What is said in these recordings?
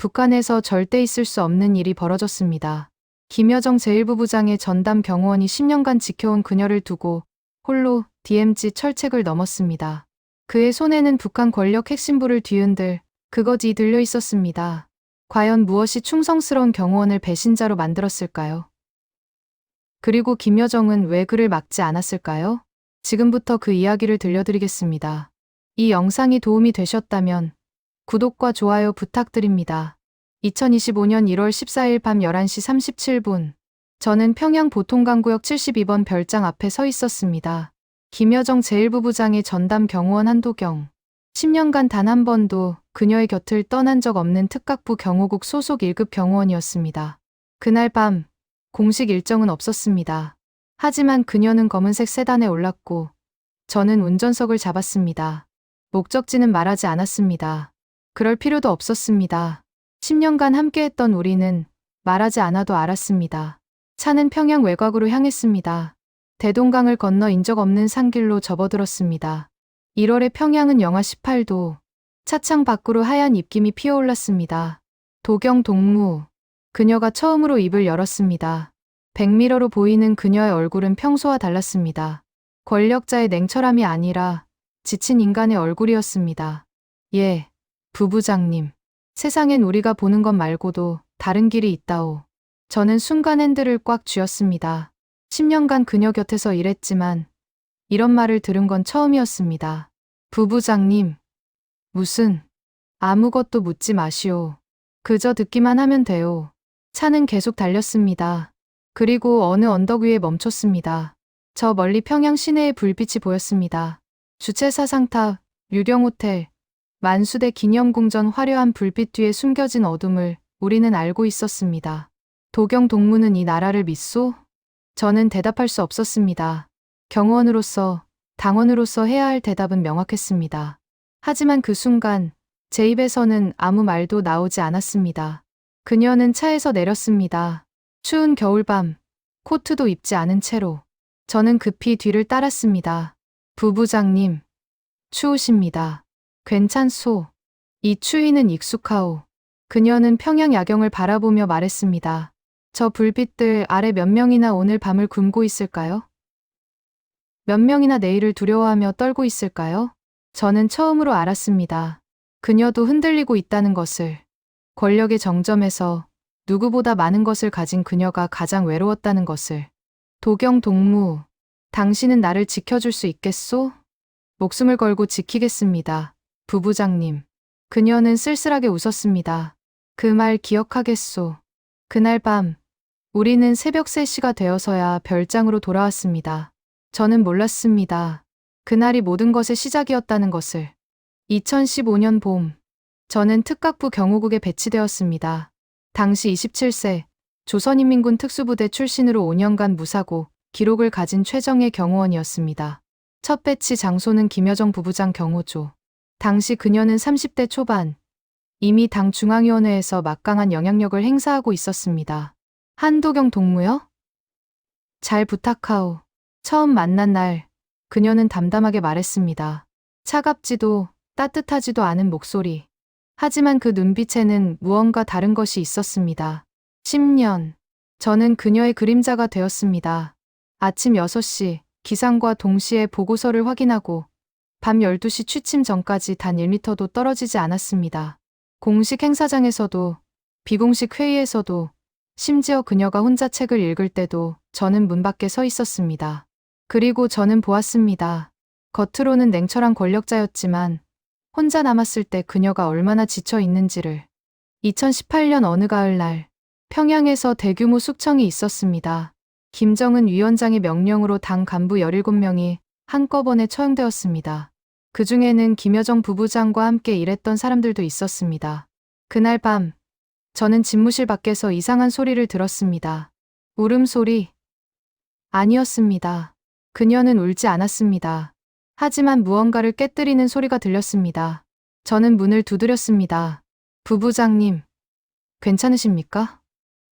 북한에서 절대 있을 수 없는 일이 벌어졌습니다. 김여정 제1부부장의 전담 경호원이 10년간 지켜온 그녀를 두고 홀로 DMZ 철책을 넘었습니다. 그의 손에는 북한 권력 핵심부를 뒤흔들 그것이 들려 있었습니다. 과연 무엇이 충성스러운 경호원을 배신자로 만들었을까요? 그리고 김여정은 왜 그를 막지 않았을까요? 지금부터 그 이야기를 들려드리겠습니다. 이 영상이 도움이 되셨다면 구독과 좋아요 부탁드립니다. 2025년 1월 14일 밤 11시 37분. 저는 평양 보통강구역 72번 별장 앞에 서 있었습니다. 김여정 제1부부장의 전담 경호원 한도경. 10년간 단 한 번도 그녀의 곁을 떠난 적 없는 특각부 경호국 소속 1급 경호원이었습니다. 그날 밤 공식 일정은 없었습니다. 하지만 그녀는 검은색 세단에 올랐고 저는 운전석을 잡았습니다. 목적지는 말하지 않았습니다. 그럴 필요도 없었습니다. 10년간 함께했던 우리는 말하지 않아도 알았습니다. 차는 평양 외곽으로 향했습니다. 대동강을 건너 인적 없는 산길로 접어들었습니다. 1월의 평양은 영하 18도. 차창 밖으로 하얀 입김이 피어올랐습니다. 도경 동무. 그녀가 처음으로 입을 열었습니다. 백미러로 보이는 그녀의 얼굴은 평소와 달랐습니다. 권력자의 냉철함이 아니라 지친 인간의 얼굴이었습니다. 예, 부부장님. 세상엔 우리가 보는 것 말고도 다른 길이 있다오. 저는 순간 핸들을 꽉 쥐었습니다. 10년간 그녀 곁에서 일했지만 이런 말을 들은 건 처음이었습니다. 부부장님. 무슨 아무것도 묻지 마시오. 그저 듣기만 하면 돼요. 차는 계속 달렸습니다. 그리고 어느 언덕 위에 멈췄습니다. 저 멀리 평양 시내의 불빛이 보였습니다. 주최사상탑, 유령호텔, 만수대 기념궁전 화려한 불빛 뒤에 숨겨진 어둠을 우리는 알고 있었습니다. 도경 동무는 이 나라를 믿소? 저는 대답할 수 없었습니다. 경호원으로서, 당원으로서 해야 할 대답은 명확했습니다. 하지만 그 순간 제 입에서는 아무 말도 나오지 않았습니다. 그녀는 차에서 내렸습니다. 추운 겨울밤, 코트도 입지 않은 채로. 저는 급히 뒤를 따랐습니다. 부부장님, 추우십니다. 괜찮소. 이 추위는 익숙하오. 그녀는 평양 야경을 바라보며 말했습니다. 저 불빛들 아래 몇 명이나 오늘 밤을 굶고 있을까요? 몇 명이나 내일을 두려워하며 떨고 있을까요? 저는 처음으로 알았습니다. 그녀도 흔들리고 있다는 것을. 권력의 정점에서 누구보다 많은 것을 가진 그녀가 가장 외로웠다는 것을. 도경 동무, 당신은 나를 지켜줄 수 있겠소? 목숨을 걸고 지키겠습니다. 부부장님. 그녀는 쓸쓸하게 웃었습니다. 그 말 기억하겠소. 그날 밤, 우리는 새벽 3시가 되어서야 별장으로 돌아왔습니다. 저는 몰랐습니다. 그날이 모든 것의 시작이었다는 것을. 2015년 봄, 저는 특각부 경호국에 배치되었습니다. 당시 27세, 조선인민군 특수부대 출신으로 5년간 무사고 기록을 가진 최정예 경호원이었습니다. 첫 배치 장소는 김여정 부부장 경호조. 당시 그녀는 30대 초반, 이미 당 중앙위원회에서 막강한 영향력을 행사하고 있었습니다. 한도경 동무요? 잘 부탁하오. 처음 만난 날, 그녀는 담담하게 말했습니다. 차갑지도 따뜻하지도 않은 목소리. 하지만 그 눈빛에는 무언가 다른 것이 있었습니다. 10년. 저는 그녀의 그림자가 되었습니다. 아침 6시, 기상과 동시에 보고서를 확인하고 밤 12시 취침 전까지 단 1m도 떨어지지 않았습니다. 공식 행사장에서도, 비공식 회의에서도, 심지어 그녀가 혼자 책을 읽을 때도 저는 문 밖에 서 있었습니다. 그리고 저는 보았습니다. 겉으로는 냉철한 권력자였지만 혼자 남았을 때 그녀가 얼마나 지쳐 있는지를. 2018년 어느 가을날, 평양에서 대규모 숙청이 있었습니다. 김정은 위원장의 명령으로 당 간부 17명이 한꺼번에 처형되었습니다. 그 중에는 김여정 부부장과 함께 일했던 사람들도 있었습니다. 그날 밤, 저는 집무실 밖에서 이상한 소리를 들었습니다. 울음소리? 아니었습니다. 그녀는 울지 않았습니다. 하지만 무언가를 깨뜨리는 소리가 들렸습니다. 저는 문을 두드렸습니다. 부부장님, 괜찮으십니까?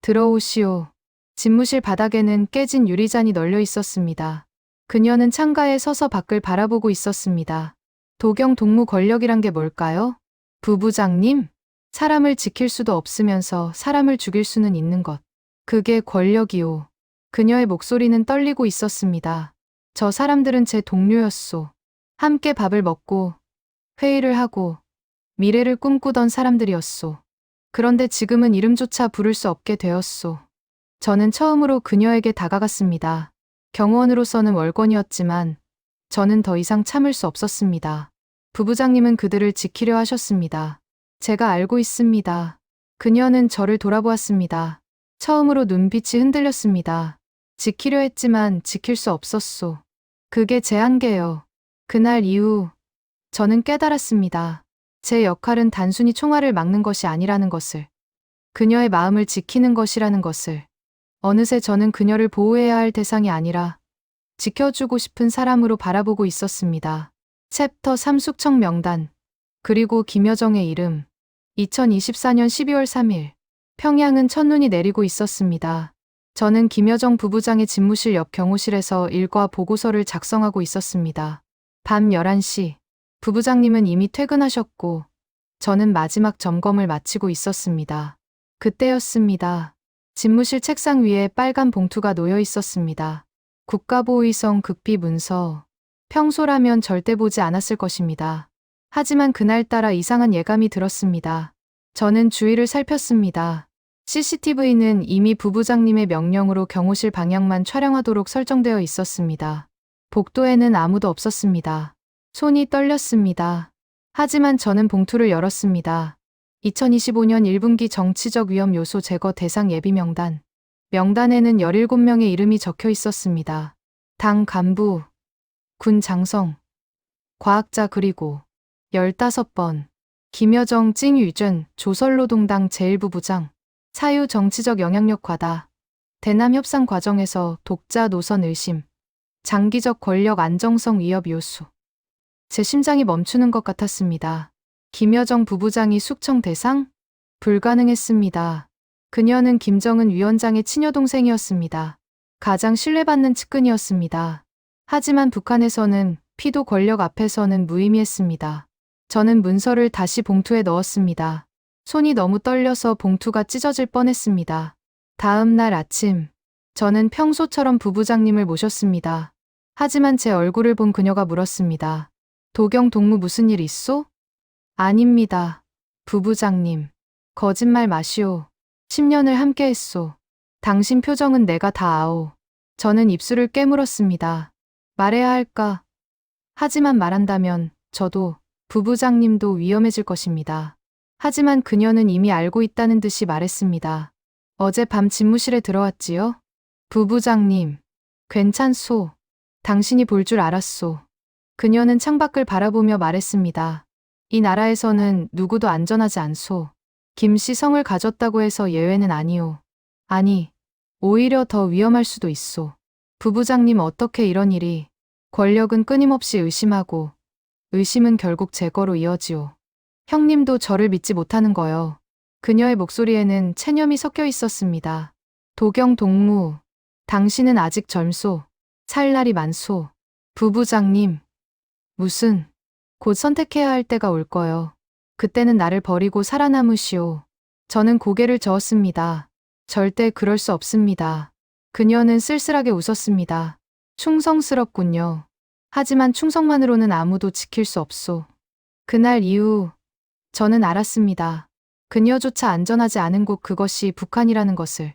들어오시오. 집무실 바닥에는 깨진 유리잔이 널려 있었습니다. 그녀는 창가에 서서 밖을 바라보고 있었습니다. 도경 동무 권력이란 게 뭘까요? 부부장님? 사람을 지킬 수도 없으면서 사람을 죽일 수는 있는 것. 그게 권력이오. 그녀의 목소리는 떨리고 있었습니다. 저 사람들은 제 동료였소. 함께 밥을 먹고 회의를 하고 미래를 꿈꾸던 사람들이었소. 그런데 지금은 이름조차 부를 수 없게 되었소. 저는 처음으로 그녀에게 다가갔습니다. 경호원으로서는 월권이었지만 저는 더 이상 참을 수 없었습니다. 부부장님은 그들을 지키려 하셨습니다. 제가 알고 있습니다. 그녀는 저를 돌아보았습니다. 처음으로 눈빛이 흔들렸습니다. 지키려 했지만 지킬 수 없었소. 그게 제 한계요. 그날 이후 저는 깨달았습니다. 제 역할은 단순히 총알을 막는 것이 아니라는 것을. 그녀의 마음을 지키는 것이라는 것을. 어느새 저는 그녀를 보호해야 할 대상이 아니라 지켜주고 싶은 사람으로 바라보고 있었습니다. 챕터 3 숙청 명단. 그리고 김여정의 이름. 2024년 12월 3일. 평양은 첫눈이 내리고 있었습니다. 저는 김여정 부부장의 집무실 옆 경호실에서 일과 보고서를 작성하고 있었습니다. 밤 11시. 부부장님은 이미 퇴근하셨고 저는 마지막 점검을 마치고 있었습니다. 그때였습니다. 집무실 책상 위에 빨간 봉투가 놓여 있었습니다. 국가보위성 극비 문서. 평소라면 절대 보지 않았을 것입니다. 하지만 그날따라 이상한 예감이 들었습니다. 저는 주위를 살폈습니다. CCTV는 이미 부부장님의 명령으로 경호실 방향만 촬영하도록 설정되어 있었습니다. 복도에는 아무도 없었습니다. 손이 떨렸습니다. 하지만 저는 봉투를 열었습니다. 2025년 1분기 정치적 위험 요소 제거 대상 예비 명단. 명단에는 17명의 이름이 적혀 있었습니다. 당 간부, 군 장성, 과학자 그리고 15번. 김여정 찡유전 조선노동당 제1부부장. 사유 정치적 영향력 과다. 대남 협상 과정에서 독자 노선 의심. 장기적 권력 안정성 위협 요소. 제 심장이 멈추는 것 같았습니다. 김여정 부부장이 숙청 대상? 불가능했습니다. 그녀는 김정은 위원장의 친여동생이었습니다. 가장 신뢰받는 측근이었습니다. 하지만 북한에서는 피도 권력 앞에서는 무의미했습니다. 저는 문서를 다시 봉투에 넣었습니다. 손이 너무 떨려서 봉투가 찢어질 뻔했습니다. 다음 날 아침, 저는 평소처럼 부부장님을 모셨습니다. 하지만 제 얼굴을 본 그녀가 물었습니다. 도경 동무 무슨 일 있소? 아닙니다. 부부장님. 거짓말 마시오. 10년을 함께 했소. 당신 표정은 내가 다 아오. 저는 입술을 깨물었습니다. 말해야 할까? 하지만 말한다면 저도 부부장님도 위험해질 것입니다. 하지만 그녀는 이미 알고 있다는 듯이 말했습니다. 어젯밤 집무실에 들어왔지요? 부부장님. 괜찮소. 당신이 볼 줄 알았소. 그녀는 창밖을 바라보며 말했습니다. 이 나라에서는 누구도 안전하지 않소. 김씨 성을 가졌다고 해서 예외는 아니오. 아니, 오히려 더 위험할 수도 있소. 부부장님 어떻게 이런 일이. 권력은 끊임없이 의심하고 의심은 결국 제거로 이어지오. 형님도 저를 믿지 못하는 거요. 그녀의 목소리에는 체념이 섞여 있었습니다. 도경 동무, 당신은 아직 젊소. 살 날이 많소. 부부장님, 무슨, 곧 선택해야 할 때가 올 거요. 그때는 나를 버리고 살아남으시오. 저는 고개를 저었습니다. 절대 그럴 수 없습니다. 그녀는 쓸쓸하게 웃었습니다. 충성스럽군요. 하지만 충성만으로는 아무도 지킬 수 없소. 그날 이후 저는 알았습니다. 그녀조차 안전하지 않은 곳 그것이 북한이라는 것을.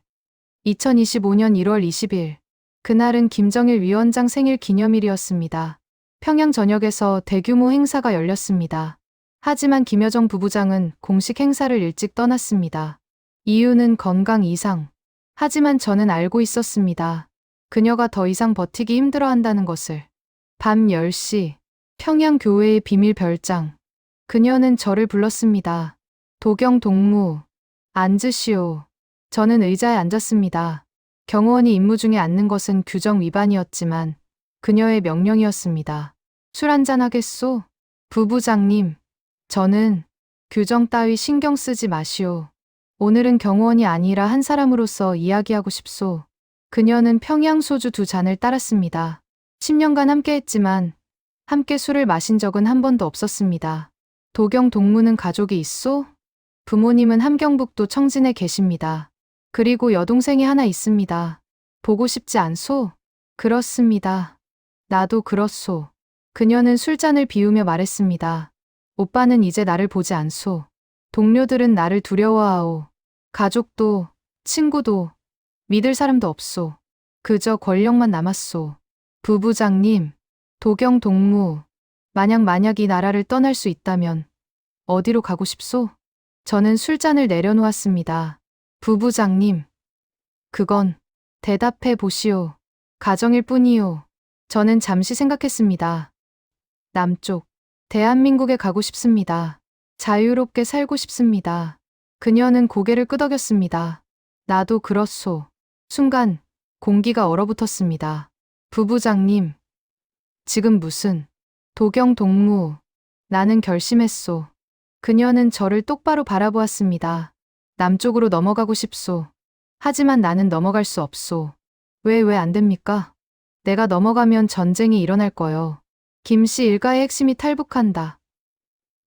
2025년 1월 20일. 그날은 김정일 위원장 생일 기념일이었습니다. 평양 전역에서 대규모 행사가 열렸습니다. 하지만 김여정 부부장은 공식 행사를 일찍 떠났습니다. 이유는 건강 이상. 하지만 저는 알고 있었습니다. 그녀가 더 이상 버티기 힘들어한다는 것을. 밤 10시. 평양 교회의 비밀 별장. 그녀는 저를 불렀습니다. 도경 동무, 앉으시오. 저는 의자에 앉았습니다. 경호원이 임무 중에 앉는 것은 규정 위반이었지만 그녀의 명령이었습니다. 술 한잔 하겠소? 부부장님, 저는 규정 따위 신경 쓰지 마시오. 오늘은 경호원이 아니라 한 사람으로서 이야기하고 싶소. 그녀는 평양 소주 2잔을 따랐습니다. 10년간 함께했지만 함께 술을 마신 적은 한 번도 없었습니다. 도경 동무는 가족이 있소? 부모님은 함경북도 청진에 계십니다. 그리고 여동생이 하나 있습니다. 보고 싶지 않소? 그렇습니다. 나도 그렇소. 그녀는 술잔을 비우며 말했습니다. 오빠는 이제 나를 보지 않소. 동료들은 나를 두려워하오. 가족도, 친구도, 믿을 사람도 없소. 그저 권력만 남았소. 부부장님, 도경 동무, 만약 이 나라를 떠날 수 있다면 어디로 가고 싶소? 저는 술잔을 내려놓았습니다. 부부장님, 그건 대답해 보시오. 가정일 뿐이오. 저는 잠시 생각했습니다. 남쪽, 대한민국에 가고 싶습니다. 자유롭게 살고 싶습니다. 그녀는 고개를 끄덕였습니다. 나도 그렇소. 순간 공기가 얼어붙었습니다. 부부장님, 지금 무슨 도경 동무, 나는 결심했소. 그녀는 저를 똑바로 바라보았습니다. 남쪽으로 넘어가고 싶소. 하지만 나는 넘어갈 수 없소. 왜 안 됩니까? 내가 넘어가면 전쟁이 일어날 거요. 김씨 일가의 핵심이 탈북한다.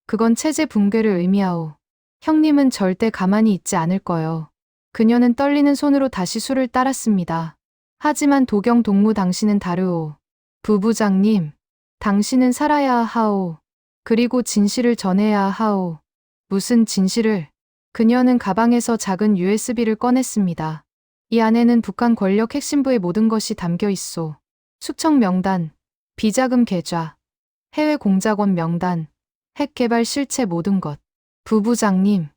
그건 체제 붕괴를 의미하오. 형님은 절대 가만히 있지 않을 거요. 그녀는 떨리는 손으로 다시 술을 따랐습니다. 하지만 도경 동무 당신은 다르오. 부부장님, 당신은 살아야 하오. 그리고 진실을 전해야 하오. 무슨 진실을? 그녀는 가방에서 작은 USB를 꺼냈습니다. 이 안에는 북한 권력 핵심부의 모든 것이 담겨 있소. 수청 명단, 비자금 계좌, 해외 공작원 명단, 핵 개발 실체 모든 것. 부부장님,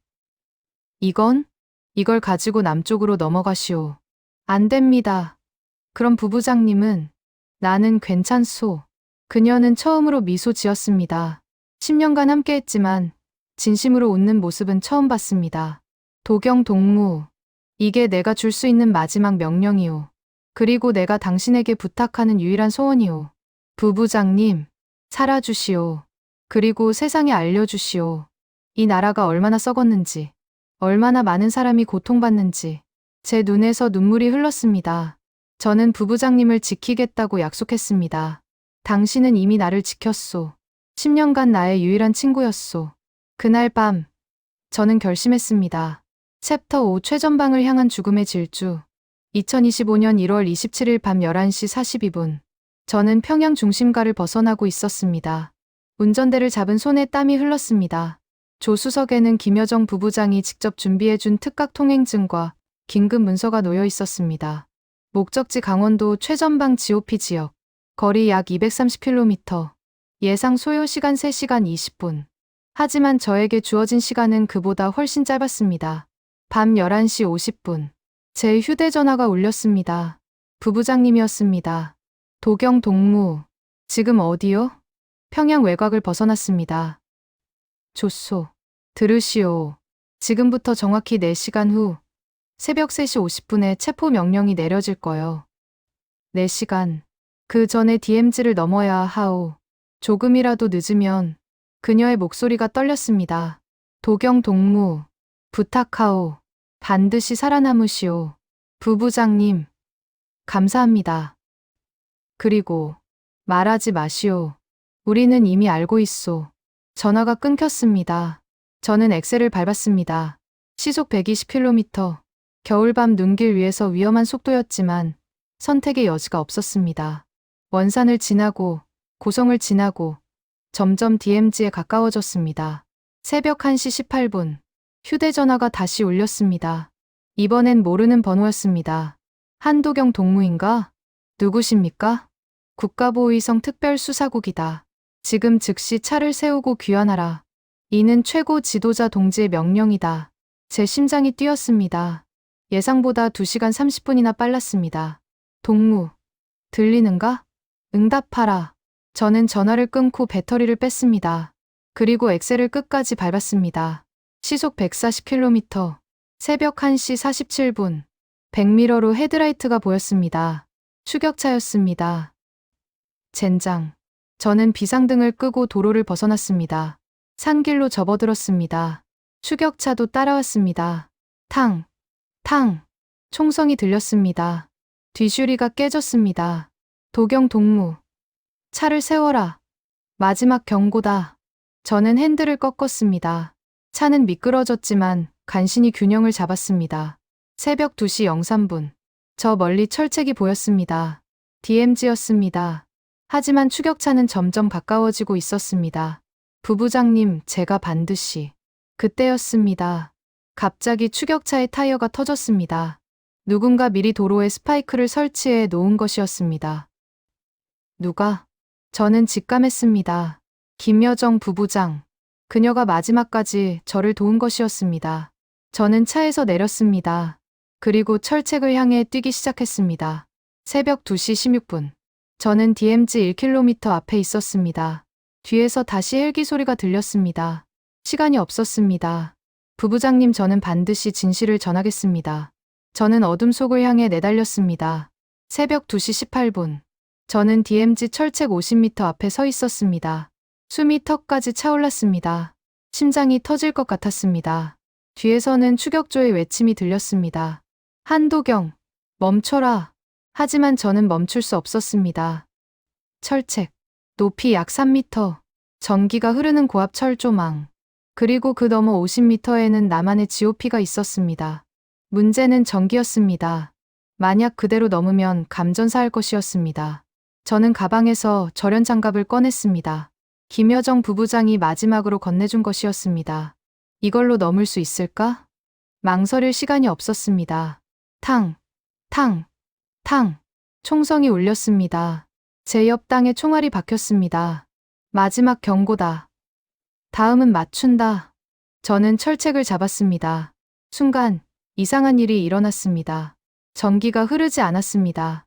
이걸 가지고 남쪽으로 넘어가시오. 안 됩니다. 그럼 부부장님은? 나는 괜찮소. 그녀는 처음으로 미소 지었습니다. 10년간 함께했지만 진심으로 웃는 모습은 처음 봤습니다. 도경 동무, 이게 내가 줄 수 있는 마지막 명령이오. 그리고 내가 당신에게 부탁하는 유일한 소원이오. 부부장님, 살아주시오. 그리고 세상에 알려주시오. 이 나라가 얼마나 썩었는지, 얼마나 많은 사람이 고통받는지. 제 눈에서 눈물이 흘렀습니다. 저는 부부장님을 지키겠다고 약속했습니다. 당신은 이미 나를 지켰소. 10년간 나의 유일한 친구였소. 그날 밤, 저는 결심했습니다. 챕터 5 최전방을 향한 죽음의 질주. 2025년 1월 27일 밤 11시 42분. 저는 평양 중심가를 벗어나고 있었습니다. 운전대를 잡은 손에 땀이 흘렀습니다. 조수석에는 김여정 부부장이 직접 준비해준 특각 통행증과 긴급 문서가 놓여 있었습니다. 목적지 강원도 최전방 GOP 지역. 거리 약 230km. 예상 소요 시간 3시간 20분. 하지만 저에게 주어진 시간은 그보다 훨씬 짧았습니다. 밤 11시 50분. 제 휴대전화가 울렸습니다. 부부장님이었습니다. 도경 동무, 지금 어디요? 평양 외곽을 벗어났습니다. 조소, 들으시오. 지금부터 정확히 4시간 후 새벽 3시 50분에 체포 명령이 내려질 거요. 4시간. 그 전에 DMZ를 넘어야 하오. 조금이라도 늦으면. 그녀의 목소리가 떨렸습니다. 도경 동무, 부탁하오. 반드시 살아남으시오. 부부장님, 감사합니다. 그리고 말하지 마시오. 우리는 이미 알고 있소. 전화가 끊겼습니다. 저는 엑셀을 밟았습니다. 시속 120km. 겨울밤 눈길 위에서 위험한 속도였지만 선택의 여지가 없었습니다. 원산을 지나고 고성을 지나고 점점 DMZ에 가까워졌습니다. 새벽 1시 18분. 휴대전화가 다시 울렸습니다. 이번엔 모르는 번호였습니다. 한도경 동무인가? 누구십니까? 국가보위성 특별수사국이다. 지금 즉시 차를 세우고 귀환하라. 이는 최고 지도자 동지의 명령이다. 제 심장이 뛰었습니다. 예상보다 2시간 30분이나 빨랐습니다. 동무, 들리는가? 응답하라. 저는 전화를 끊고 배터리를 뺐습니다. 그리고 엑셀을 끝까지 밟았습니다. 시속 140km. 새벽 1시 47분. 백미러로 헤드라이트가 보였습니다. 추격차였습니다. 젠장. 저는 비상등을 끄고 도로를 벗어났습니다. 산길로 접어들었습니다. 추격차도 따라왔습니다. 탕, 탕. 총성이 들렸습니다. 뒤슈리가 깨졌습니다. 도경 동무. 차를 세워라. 마지막 경고다. 저는 핸들을 꺾었습니다. 차는 미끄러졌지만 간신히 균형을 잡았습니다. 새벽 2시 03분. 저 멀리 철책이 보였습니다. DMZ였습니다. 하지만 추격차는 점점 가까워지고 있었습니다. 부부장님, 제가 반드시. 그때였습니다. 갑자기 추격차의 타이어가 터졌습니다. 누군가 미리 도로에 스파이크를 설치해 놓은 것이었습니다. 누가? 저는 직감했습니다. 김여정 부부장. 그녀가 마지막까지 저를 도운 것이었습니다. 저는 차에서 내렸습니다. 그리고 철책을 향해 뛰기 시작했습니다. 새벽 2시 16분. 저는 DMZ 1km 앞에 있었습니다. 뒤에서 다시 헬기 소리가 들렸습니다. 시간이 없었습니다. 부부장님, 저는 반드시 진실을 전하겠습니다. 저는 어둠 속을 향해 내달렸습니다. 새벽 2시 18분. 저는 DMZ 철책 50m 앞에 서 있었습니다. 숨이 턱까지 차올랐습니다. 심장이 터질 것 같았습니다. 뒤에서는 추격조의 외침이 들렸습니다. 한도경, 멈춰라. 하지만 저는 멈출 수 없었습니다. 철책, 높이 약 3m, 전기가 흐르는 고압 철조망, 그리고 그 너머 50m에는 나만의 GOP가 있었습니다. 문제는 전기였습니다. 만약 그대로 넘으면 감전사할 것이었습니다. 저는 가방에서 절연 장갑을 꺼냈습니다. 김여정 부부장이 마지막으로 건네준 것이었습니다. 이걸로 넘을 수 있을까? 망설일 시간이 없었습니다. 탕, 탕, 탕. 총성이 울렸습니다. 제 옆 땅에 총알이 박혔습니다. 마지막 경고다. 다음은 맞춘다. 저는 철책을 잡았습니다. 순간 이상한 일이 일어났습니다. 전기가 흐르지 않았습니다.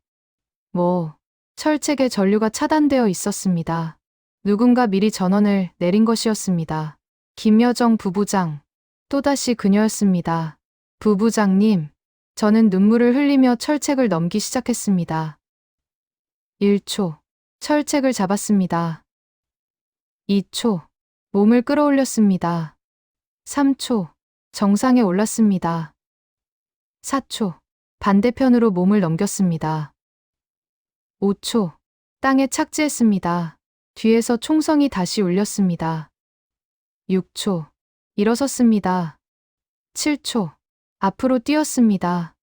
철책에 전류가 차단되어 있었습니다. 누군가 미리 전원을 내린 것이었습니다. 김여정 부부장. 또다시 그녀였습니다. 부부장님. 저는 눈물을 흘리며 철책을 넘기 시작했습니다. 1초. 철책을 잡았습니다. 2초. 몸을 끌어올렸습니다. 3초. 정상에 올랐습니다. 4초. 반대편으로 몸을 넘겼습니다. 5초. 땅에 착지했습니다. 뒤에서 총성이 다시 울렸습니다. 6초. 일어섰습니다. 7초. 앞으로 뛰었습니다.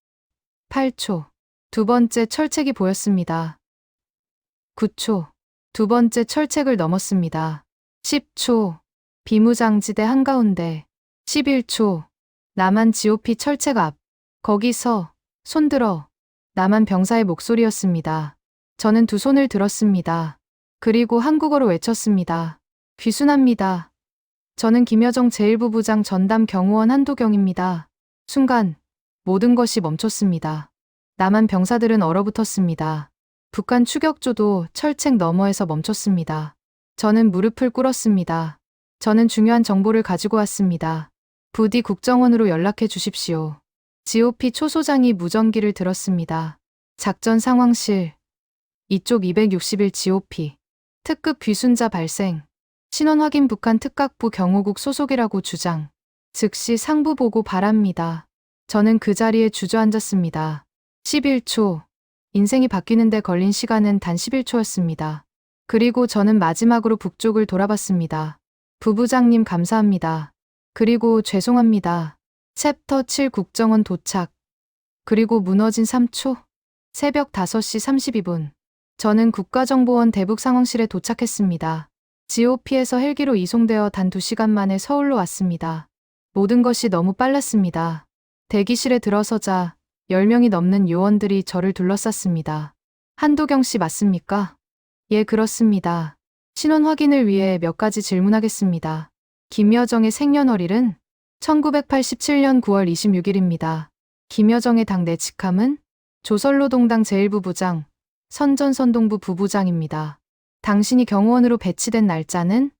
8초. 두 번째 철책이 보였습니다. 9초. 두 번째 철책을 넘었습니다. 10초. 비무장지대 한가운데. 11초. 남한 GOP 철책 앞. 거기서 손들어. 남한 병사의 목소리였습니다. 저는 두 손을 들었습니다. 그리고 한국어로 외쳤습니다. 귀순합니다. 저는 김여정 제1부부장 전담 경호원 한도경입니다. 순간 모든 것이 멈췄습니다. 남한 병사들은 얼어붙었습니다. 북한 추격조도 철책 너머에서 멈췄습니다. 저는 무릎을 꿇었습니다. 저는 중요한 정보를 가지고 왔습니다. 부디 국정원으로 연락해 주십시오. GOP 초소장이 무전기를 들었습니다. 작전 상황실. 이쪽 261 GOP. 특급 귀순자 발생. 신원 확인. 북한 특각부 경호국 소속이라고 주장. 즉시 상부 보고 바랍니다. 저는 그 자리에 주저앉았습니다. 11초. 인생이 바뀌는데 걸린 시간은 단 11초였습니다. 그리고 저는 마지막으로 북쪽을 돌아봤습니다. 부부장님, 감사합니다. 그리고 죄송합니다. 챕터 7 국정원 도착. 그리고 무너진 3초. 새벽 5시 32분. 저는 국가정보원 대북 상황실에 도착했습니다. GOP에서 헬기로 이송되어 단 2시간 만에 서울로 왔습니다. 모든 것이 너무 빨랐습니다. 대기실에 들어서자 10명이 넘는 요원들이 저를 둘러쌌습니다. 한도경 씨 맞습니까? 예, 그렇습니다. 신원 확인을 위해 몇 가지 질문하겠습니다. 김여정의 생년월일은 1987년 9월 26일입니다. 김여정의 당내 직함은 조선노동당 제1부부장, 선전선동부 부부장입니다. 당신이 경호원으로 배치된 날짜는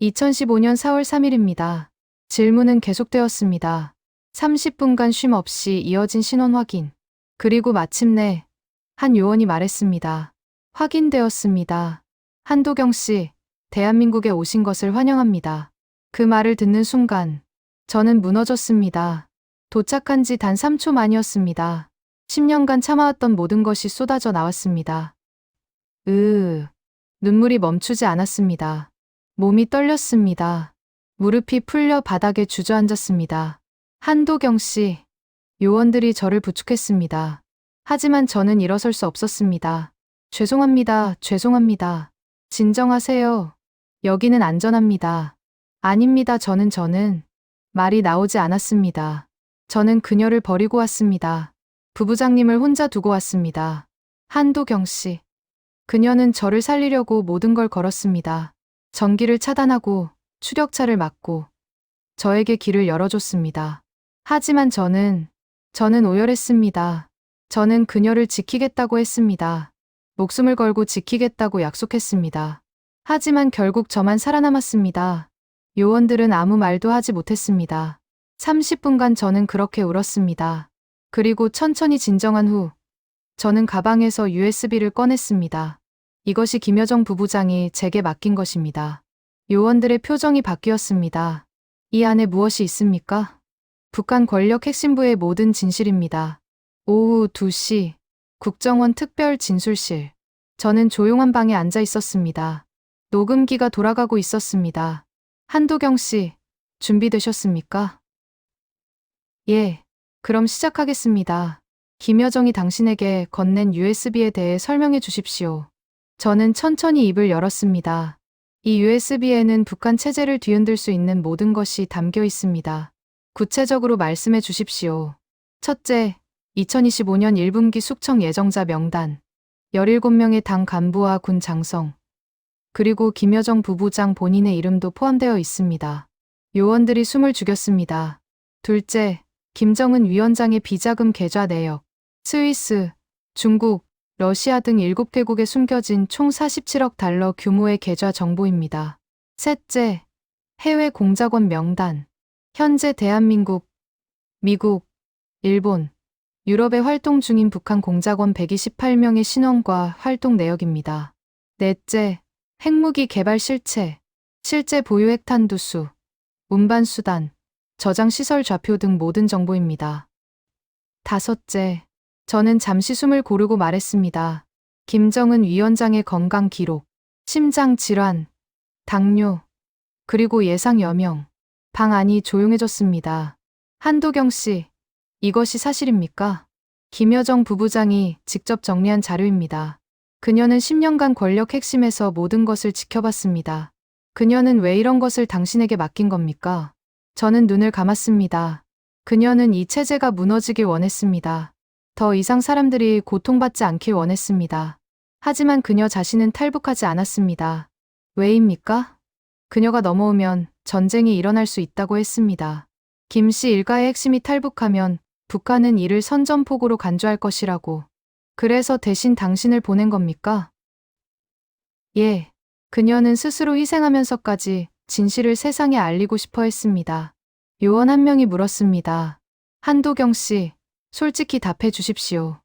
2015년 4월 3일입니다. 질문은 계속되었습니다. 30분간 쉼 없이 이어진 신원 확인. 그리고 마침내 한 요원이 말했습니다. 확인되었습니다. 한도경 씨, 대한민국에 오신 것을 환영합니다. 그 말을 듣는 순간 저는 무너졌습니다. 도착한 지 단 3초 만이었습니다. 10년간 참아왔던 모든 것이 쏟아져 나왔습니다. 눈물이 멈추지 않았습니다. 몸이 떨렸습니다. 무릎이 풀려 바닥에 주저앉았습니다. 한도경 씨, 요원들이 저를 부축했습니다. 하지만 저는 일어설 수 없었습니다. 죄송합니다. 죄송합니다. 진정하세요. 여기는 안전합니다. 아닙니다. 저는 말이 나오지 않았습니다. 저는 그녀를 버리고 왔습니다. 부부장님을 혼자 두고 왔습니다. 한도경 씨. 그녀는 저를 살리려고 모든 걸 걸었습니다. 전기를 차단하고 추격차를 막고 저에게 길을 열어줬습니다. 하지만 저는 오열했습니다. 저는 그녀를 지키겠다고 했습니다. 목숨을 걸고 지키겠다고 약속했습니다. 하지만 결국 저만 살아남았습니다. 요원들은 아무 말도 하지 못했습니다. 30분간 저는 그렇게 울었습니다. 그리고 천천히 진정한 후 저는 가방에서 USB를 꺼냈습니다. 이것이 김여정 부부장이 제게 맡긴 것입니다. 요원들의 표정이 바뀌었습니다. 이 안에 무엇이 있습니까? 북한 권력 핵심부의 모든 진실입니다. 오후 2시 국정원 특별 진술실. 저는 조용한 방에 앉아 있었습니다. 녹음기가 돌아가고 있었습니다. 한도경 씨, 준비되셨습니까? 예, 그럼 시작하겠습니다. 김여정이 당신에게 건넨 USB에 대해 설명해 주십시오. 저는 천천히 입을 열었습니다. 이 USB에는 북한 체제를 뒤흔들 수 있는 모든 것이 담겨 있습니다. 구체적으로 말씀해 주십시오. 첫째, 2025년 1분기 숙청 예정자 명단. 17명의 당 간부와 군 장성. 그리고 김여정 부부장 본인의 이름도 포함되어 있습니다. 요원들이 숨을 죽였습니다. 둘째, 김정은 위원장의 비자금 계좌 내역. 스위스, 중국, 러시아 등 7개국에 숨겨진 총 47억 달러 규모의 계좌 정보입니다. 셋째, 해외 공작원 명단. 현재 대한민국, 미국, 일본, 유럽에 활동 중인 북한 공작원 128명의 신원과 활동 내역입니다. 넷째, 핵무기 개발 실체 보유 핵탄 두수, 운반 수단, 저장 시설 좌표 등 모든 정보입니다. 다섯째, 저는 잠시 숨을 고르고 말했습니다. 김정은 위원장의 건강 기록, 심장 질환, 당뇨, 그리고 예상 여명. 방 안이 조용해졌습니다. 한도경 씨, 이것이 사실입니까? 김여정 부부장이 직접 정리한 자료입니다. 그녀는 10년간 권력 핵심에서 모든 것을 지켜봤습니다. 그녀는 왜 이런 것을 당신에게 맡긴 겁니까? 저는 눈을 감았습니다. 그녀는 이 체제가 무너지길 원했습니다. 더 이상 사람들이 고통받지 않길 원했습니다. 하지만 그녀 자신은 탈북하지 않았습니다. 왜입니까? 그녀가 넘어오면 전쟁이 일어날 수 있다고 했습니다. 김 씨 일가의 핵심이 탈북하면 북한은 이를 선전포고로 간주할 것이라고. 그래서 대신 당신을 보낸 겁니까? 예. 그녀는 스스로 희생하면서까지 진실을 세상에 알리고 싶어 했습니다. 요원 한 명이 물었습니다. 한도경 씨, 솔직히 답해 주십시오.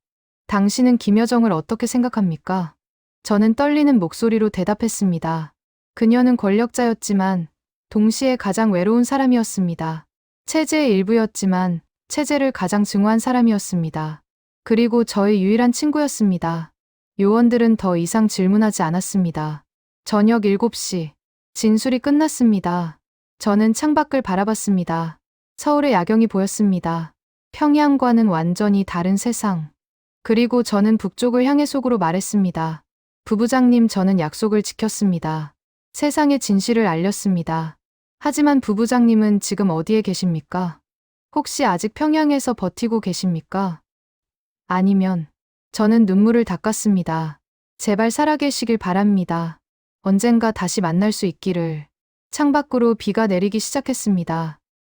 당신은 김여정을 어떻게 생각합니까? 저는 떨리는 목소리로 대답했습니다. 그녀는 권력자였지만 동시에 가장 외로운 사람이었습니다. 체제의 일부였지만 체제를 가장 증오한 사람이었습니다. 그리고 저의 유일한 친구였습니다. 요원들은 더 이상 질문하지 않았습니다. 저녁 7시, 진술이 끝났습니다. 저는 창밖을 바라봤습니다. 서울의 야경이 보였습니다. 평양과는 완전히 다른 세상. 그리고 저는 북쪽을 향해 속으로 말했습니다. 부부장님, 저는 약속을 지켰습니다. 세상의 진실을 알렸습니다. 하지만 부부장님은 지금 어디에 계십니까? 혹시 아직 평양에서 버티고 계십니까? 아니면 저는 눈물을 닦았습니다. 제발 살아계시길 바랍니다. 언젠가 다시 만날 수 있기를. 창밖으로 비가 내리기 시작했습니다.